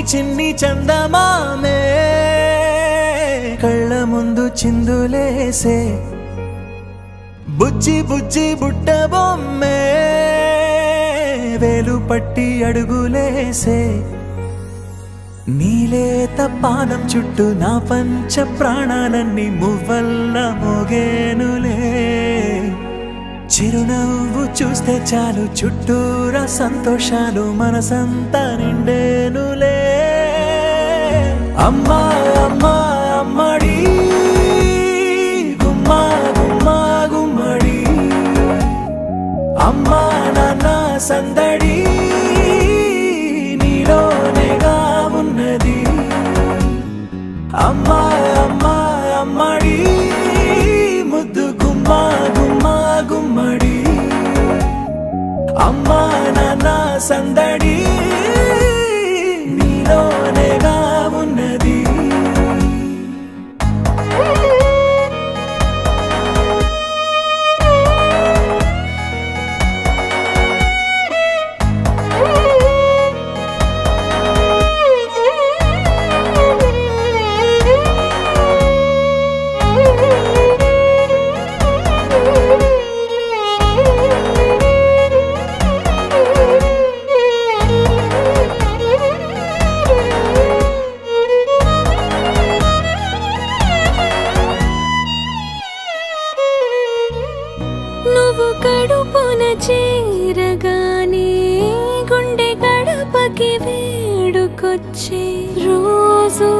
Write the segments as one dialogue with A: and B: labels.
A: చిన్ని చందమామే కళ్ళ ముందు చిందులేసే బుజ్జి బుజ్జి బుట్ట బొమ్మే వేలు పట్టి అడుగులేసే నీలేత పాదం చుట్టూ నా పంచ ప్రాణాలన్నీ మువ్వల్ల మోగేనులే చిరునవ్వు చూస్తే చాలు చుట్టూరా సంతోషాలు మనసంతా నిండేనులే అమ్మా అమ్మా అమ్మడి గుమ్మా గుమ్మా గుమ్మడి అమ్మా నాన్న సందడి నీలోనేగా ఉన్నది అమ్మా అమ్మా అమ్మడి ముద్దు గుమ్మా గుమ్మా గుమ్మడి అమ్మా నాన్న సందడి నీలోనేగా ఉన్నది
B: నువ్వు కడుపున చేరగానే గుండె గడపకి వేడుకొచ్చే రోజు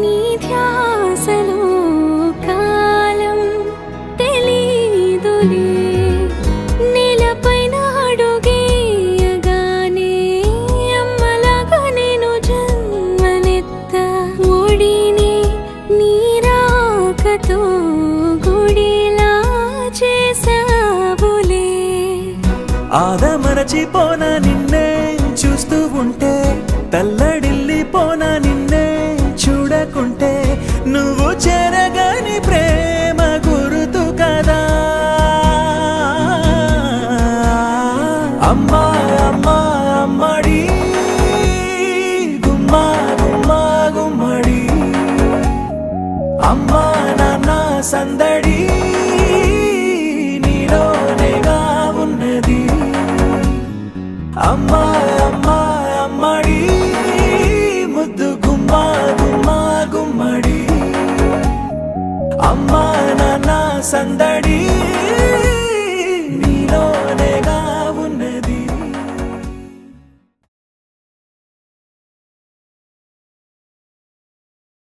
B: నీ ధ్యాసలో కాలం తెలీదులే నేలపైన అడుగేయగానే అమ్మలాగా నేను జన్మనెత్త ఒడిని నీ రాకతో గుడిలా చేసావులే
A: ఆదమరచిపోనా నిన్నే చూస్తూ ఉంటే తల్లడిల్లిపోనా నిన్నే చూడకుంటే నువ్వు చెరగని ప్రేమ గురుతు కదా అమ్మా అమ్మా అమ్మడి గుమ్మా గుమ్మా గుమ్మడి అమ్మా నాన్న సందడి నీలోనేగా ఉన్నది అమ్మా అమ్మా అమ్మడి ముద్దు గుమ్మా గుమ్మా గుమ్మడి అమ్మా నాన్న సందడి